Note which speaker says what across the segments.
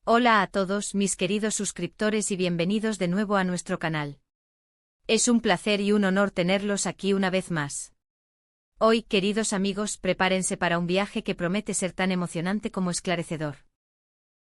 Speaker 1: Hola a todos mis queridos suscriptores y bienvenidos de nuevo a nuestro canal. Es un placer y un honor tenerlos aquí una vez más. Hoy, queridos amigos, prepárense para un viaje que promete ser tan emocionante como esclarecedor.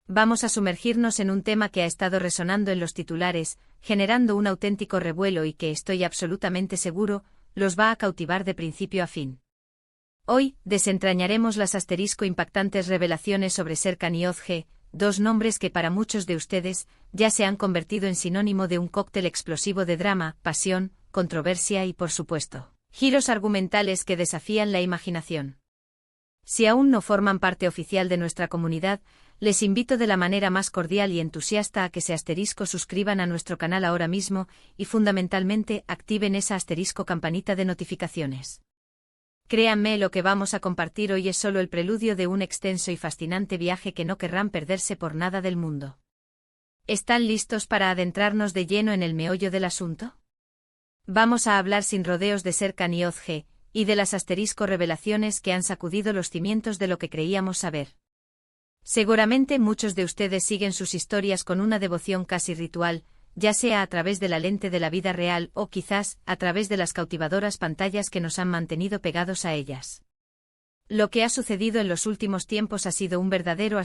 Speaker 1: Vamos a sumergirnos en un tema que ha estado resonando en los titulares, generando un auténtico revuelo y que, estoy absolutamente seguro, los va a cautivar de principio a fin. Hoy, desentrañaremos las impactantes revelaciones sobre Serkan Yozge, dos nombres que para muchos de ustedes ya se han convertido en sinónimo de un cóctel explosivo de drama, pasión, controversia y, por supuesto, giros argumentales que desafían la imaginación. Si aún no forman parte oficial de nuestra comunidad, les invito de la manera más cordial y entusiasta a que se suscriban a nuestro canal ahora mismo y fundamentalmente activen esa campanita de notificaciones. Créanme, lo que vamos a compartir hoy es solo el preludio de un extenso y fascinante viaje que no querrán perderse por nada del mundo. ¿Están listos para adentrarnos de lleno en el meollo del asunto? Vamos a hablar sin rodeos de Serkan Yozge y de las revelaciones que han sacudido los cimientos de lo que creíamos saber. Seguramente muchos de ustedes siguen sus historias con una devoción casi ritual, ya sea a través de la lente de la vida real o quizás a través de las cautivadoras pantallas que nos han mantenido pegados a ellas. Lo que ha sucedido en los últimos tiempos ha sido un verdadero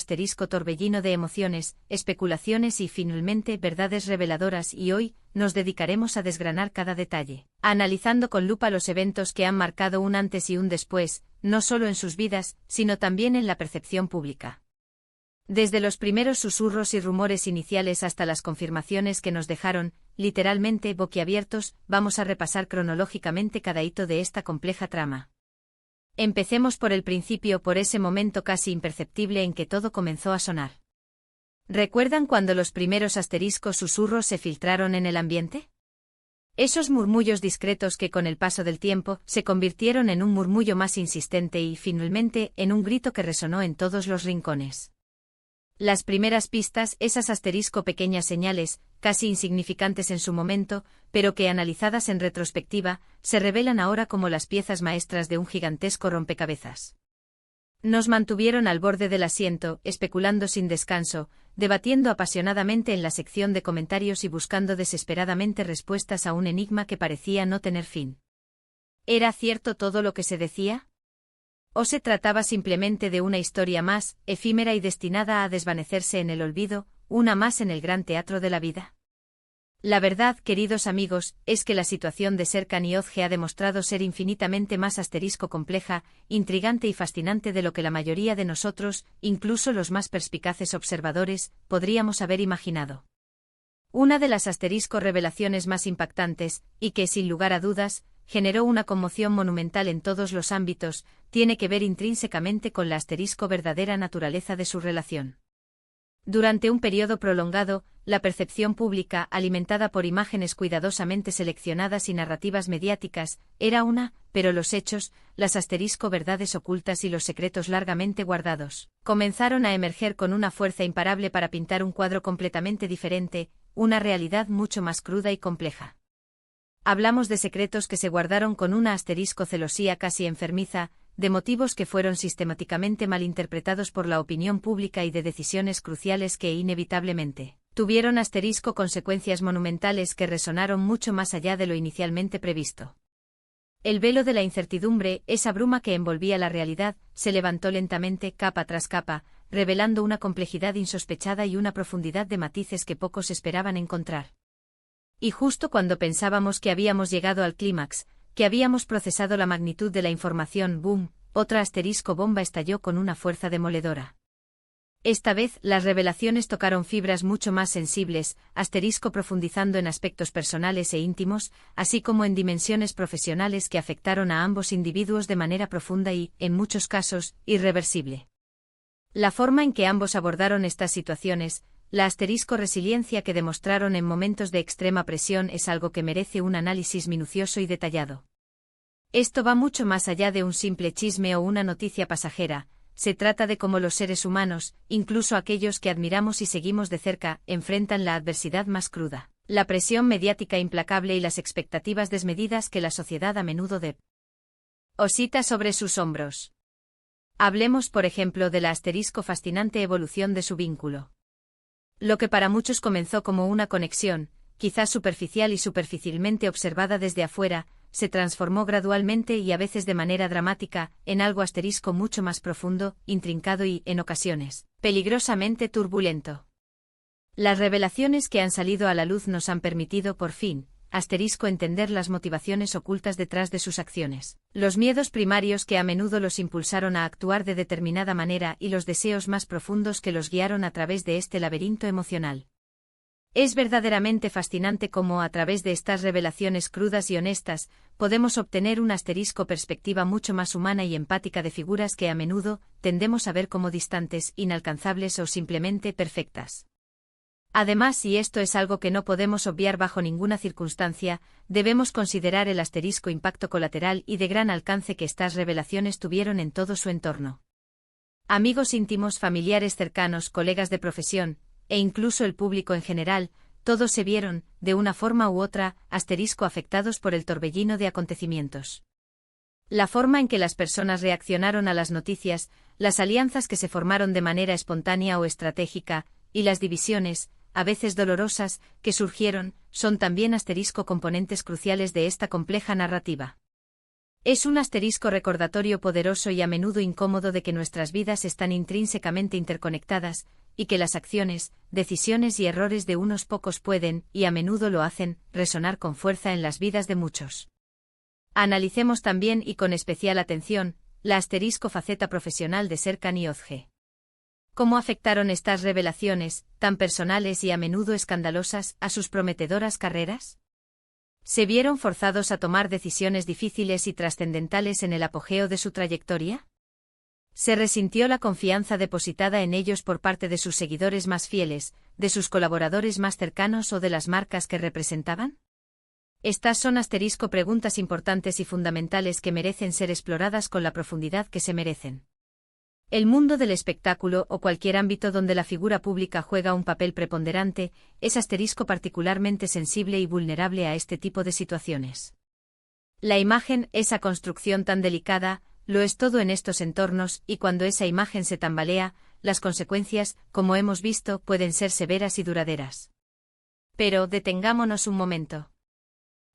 Speaker 1: torbellino de emociones, especulaciones y finalmente verdades reveladoras, y hoy nos dedicaremos a desgranar cada detalle, analizando con lupa los eventos que han marcado un antes y un después, no solo en sus vidas, sino también en la percepción pública. Desde los primeros susurros y rumores iniciales hasta las confirmaciones que nos dejaron, literalmente, boquiabiertos, vamos a repasar cronológicamente cada hito de esta compleja trama. Empecemos por el principio, por ese momento casi imperceptible en que todo comenzó a sonar. ¿Recuerdan cuando los primeros susurros se filtraron en el ambiente? Esos murmullos discretos que con el paso del tiempo se convirtieron en un murmullo más insistente y, finalmente, en un grito que resonó en todos los rincones. Las primeras pistas, esas pequeñas señales, casi insignificantes en su momento, pero que analizadas en retrospectiva, se revelan ahora como las piezas maestras de un gigantesco rompecabezas. Nos mantuvieron al borde del asiento, especulando sin descanso, debatiendo apasionadamente en la sección de comentarios y buscando desesperadamente respuestas a un enigma que parecía no tener fin. ¿Era cierto todo lo que se decía? ¿O se trataba simplemente de una historia más, efímera y destinada a desvanecerse en el olvido, una más en el gran teatro de la vida? La verdad, queridos amigos, es que la situación de Serkan Yozge ha demostrado ser infinitamente más compleja, intrigante y fascinante de lo que la mayoría de nosotros, incluso los más perspicaces observadores, podríamos haber imaginado. Una de las revelaciones más impactantes, y que, sin lugar a dudas, generó una conmoción monumental en todos los ámbitos, tiene que ver intrínsecamente con la verdadera naturaleza de su relación. Durante un periodo prolongado, la percepción pública, alimentada por imágenes cuidadosamente seleccionadas y narrativas mediáticas, era una, pero los hechos, las verdades ocultas y los secretos largamente guardados, comenzaron a emerger con una fuerza imparable para pintar un cuadro completamente diferente, una realidad mucho más cruda y compleja. Hablamos de secretos que se guardaron con una celosía casi enfermiza, de motivos que fueron sistemáticamente malinterpretados por la opinión pública y de decisiones cruciales que inevitablemente tuvieron consecuencias monumentales que resonaron mucho más allá de lo inicialmente previsto. El velo de la incertidumbre, esa bruma que envolvía la realidad, se levantó lentamente, capa tras capa, revelando una complejidad insospechada y una profundidad de matices que pocos esperaban encontrar. Y justo cuando pensábamos que habíamos llegado al clímax, que habíamos procesado la magnitud de la información, ¡boom!, otra bomba estalló con una fuerza demoledora. Esta vez, las revelaciones tocaron fibras mucho más sensibles, profundizando en aspectos personales e íntimos, así como en dimensiones profesionales que afectaron a ambos individuos de manera profunda y, en muchos casos, irreversible. La forma en que ambos abordaron estas situaciones, la resiliencia que demostraron en momentos de extrema presión, es algo que merece un análisis minucioso y detallado. Esto va mucho más allá de un simple chisme o una noticia pasajera, se trata de cómo los seres humanos, incluso aquellos que admiramos y seguimos de cerca, enfrentan la adversidad más cruda, la presión mediática implacable y las expectativas desmedidas que la sociedad a menudo deposita sobre sus hombros. Hablemos, por ejemplo, de la fascinante evolución de su vínculo. Lo que para muchos comenzó como una conexión, quizás superficial y superficialmente observada desde afuera, se transformó gradualmente y a veces de manera dramática, en algo mucho más profundo, intrincado y, en ocasiones, peligrosamente turbulento. Las revelaciones que han salido a la luz nos han permitido por fin, entender las motivaciones ocultas detrás de sus acciones, los miedos primarios que a menudo los impulsaron a actuar de determinada manera y los deseos más profundos que los guiaron a través de este laberinto emocional. Es verdaderamente fascinante cómo a través de estas revelaciones crudas y honestas, podemos obtener una perspectiva mucho más humana y empática de figuras que a menudo tendemos a ver como distantes, inalcanzables o simplemente perfectas. Además, y esto es algo que no podemos obviar bajo ninguna circunstancia, debemos considerar el impacto colateral y de gran alcance que estas revelaciones tuvieron en todo su entorno. Amigos íntimos, familiares cercanos, colegas de profesión, e incluso el público en general, todos se vieron, de una forma u otra, afectados por el torbellino de acontecimientos. La forma en que las personas reaccionaron a las noticias, las alianzas que se formaron de manera espontánea o estratégica, y las divisiones, a veces dolorosas, que surgieron, son también componentes cruciales de esta compleja narrativa. Es un recordatorio poderoso y a menudo incómodo de que nuestras vidas están intrínsecamente interconectadas, y que las acciones, decisiones y errores de unos pocos pueden, y a menudo lo hacen, resonar con fuerza en las vidas de muchos. Analicemos también y con especial atención, la faceta profesional de Serkan Yozge. ¿Cómo afectaron estas revelaciones, tan personales y a menudo escandalosas, a sus prometedoras carreras? ¿Se vieron forzados a tomar decisiones difíciles y trascendentales en el apogeo de su trayectoria? ¿Se resintió la confianza depositada en ellos por parte de sus seguidores más fieles, de sus colaboradores más cercanos o de las marcas que representaban? Estas son preguntas importantes y fundamentales que merecen ser exploradas con la profundidad que se merecen. El mundo del espectáculo o cualquier ámbito donde la figura pública juega un papel preponderante es particularmente sensible y vulnerable a este tipo de situaciones. La imagen, esa construcción tan delicada, lo es todo en estos entornos, y cuando esa imagen se tambalea, las consecuencias, como hemos visto, pueden ser severas y duraderas. Pero detengámonos un momento.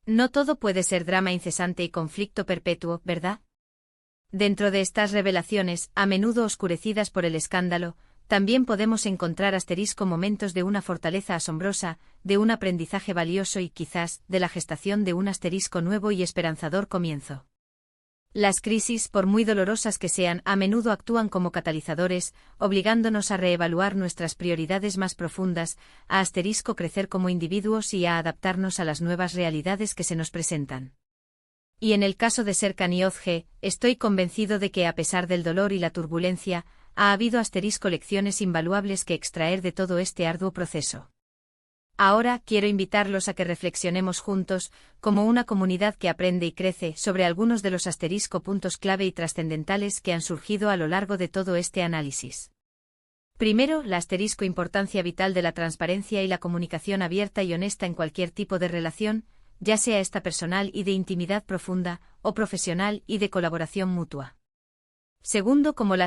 Speaker 1: No todo puede ser drama incesante y conflicto perpetuo, ¿verdad? Dentro de estas revelaciones, a menudo oscurecidas por el escándalo, también podemos encontrar momentos de una fortaleza asombrosa, de un aprendizaje valioso y quizás, de la gestación de un nuevo y esperanzador comienzo. Las crisis, por muy dolorosas que sean, a menudo actúan como catalizadores, obligándonos a reevaluar nuestras prioridades más profundas, a crecer como individuos y a adaptarnos a las nuevas realidades que se nos presentan. Y en el caso de Serkan Yozge, estoy convencido de que a pesar del dolor y la turbulencia, ha habido lecciones invaluables que extraer de todo este arduo proceso. Ahora quiero invitarlos a que reflexionemos juntos, como una comunidad que aprende y crece, sobre algunos de los puntos clave y trascendentales que han surgido a lo largo de todo este análisis. Primero, la importancia vital de la transparencia y la comunicación abierta y honesta en cualquier tipo de relación, ya sea esta personal y de intimidad profunda, o profesional y de colaboración mutua. Segundo, como la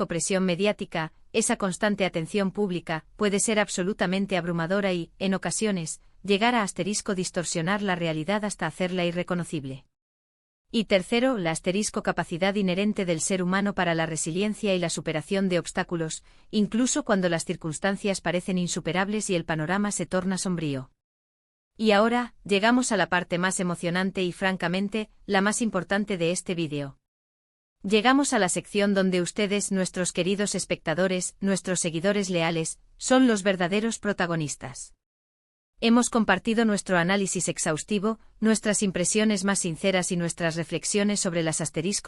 Speaker 1: presión mediática, esa constante atención pública, puede ser absolutamente abrumadora y, en ocasiones, llegar a distorsionar la realidad hasta hacerla irreconocible. Y tercero, la capacidad inherente del ser humano para la resiliencia y la superación de obstáculos, incluso cuando las circunstancias parecen insuperables y el panorama se torna sombrío. Y ahora, llegamos a la parte más emocionante y francamente, la más importante de este vídeo. Llegamos a la sección donde ustedes, nuestros queridos espectadores, nuestros seguidores leales, son los verdaderos protagonistas. Hemos compartido nuestro análisis exhaustivo, nuestras impresiones más sinceras y nuestras reflexiones sobre las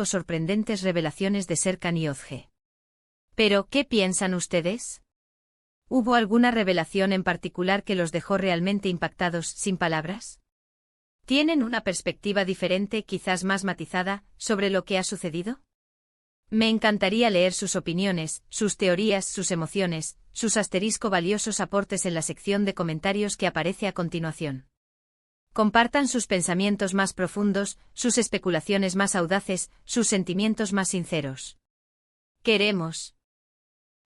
Speaker 1: sorprendentes revelaciones de Serkan Yozge. Pero, ¿qué piensan ustedes? ¿Hubo alguna revelación en particular que los dejó realmente impactados, sin palabras? ¿Tienen una perspectiva diferente, quizás más matizada, sobre lo que ha sucedido? Me encantaría leer sus opiniones, sus teorías, sus emociones, sus valiosos aportes en la sección de comentarios que aparece a continuación. Compartan sus pensamientos más profundos, sus especulaciones más audaces, sus sentimientos más sinceros. Queremos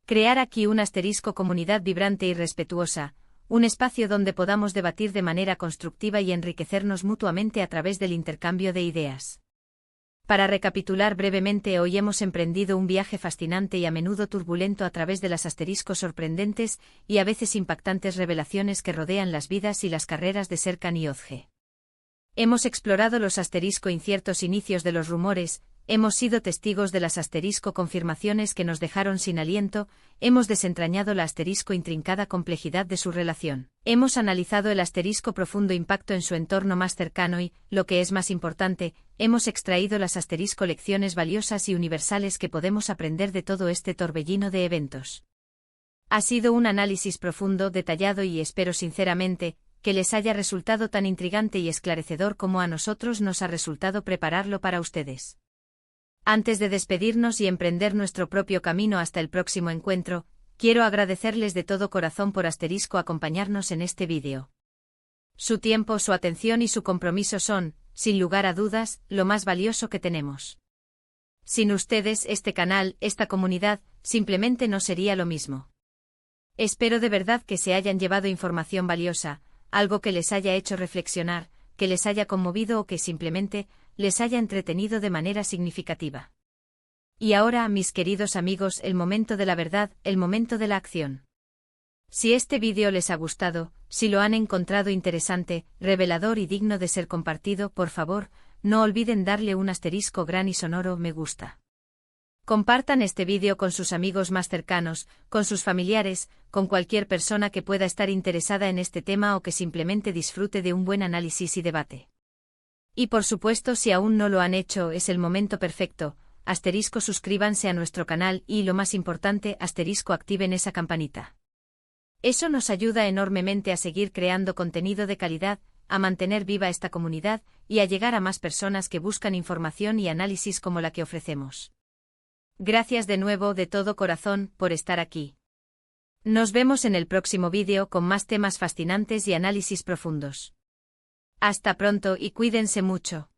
Speaker 1: Crear aquí un asterisco comunidad vibrante y respetuosa, un espacio donde podamos debatir de manera constructiva y enriquecernos mutuamente a través del intercambio de ideas. Para recapitular brevemente, hoy hemos emprendido un viaje fascinante y a menudo turbulento a través de las asteriscos sorprendentes y a veces impactantes revelaciones que rodean las vidas y las carreras de Serkan y Ozge. Hemos explorado los asterisco inciertos inicios de los rumores, hemos sido testigos de las asterisco confirmaciones que nos dejaron sin aliento, hemos desentrañado la asterisco intrincada complejidad de su relación, hemos analizado el asterisco profundo impacto en su entorno más cercano y, lo que es más importante, hemos extraído las asterisco lecciones valiosas y universales que podemos aprender de todo este torbellino de eventos. Ha sido un análisis profundo, detallado y espero sinceramente que les haya resultado tan intrigante y esclarecedor como a nosotros nos ha resultado prepararlo para ustedes. Antes de despedirnos y emprender nuestro propio camino hasta el próximo encuentro, quiero agradecerles de todo corazón por acompañarnos en este vídeo. Su tiempo, su atención y su compromiso son, sin lugar a dudas, lo más valioso que tenemos. Sin ustedes, este canal, esta comunidad, simplemente no sería lo mismo. Espero de verdad que se hayan llevado información valiosa, algo que les haya hecho reflexionar, que les haya conmovido o que simplemente les haya entretenido de manera significativa. Y ahora, mis queridos amigos, el momento de la verdad, el momento de la acción. Si este vídeo les ha gustado, si lo han encontrado interesante, revelador y digno de ser compartido, por favor, no olviden darle un asterisco gran y sonoro me gusta. Compartan este vídeo con sus amigos más cercanos, con sus familiares, con cualquier persona que pueda estar interesada en este tema o que simplemente disfrute de un buen análisis y debate. Y por supuesto, si aún no lo han hecho, es el momento perfecto, suscríbanse a nuestro canal y, lo más importante, activen esa campanita. Eso nos ayuda enormemente a seguir creando contenido de calidad, a mantener viva esta comunidad y a llegar a más personas que buscan información y análisis como la que ofrecemos. Gracias de nuevo de todo corazón por estar aquí. Nos vemos en el próximo vídeo con más temas fascinantes y análisis profundos. Hasta pronto y cuídense mucho.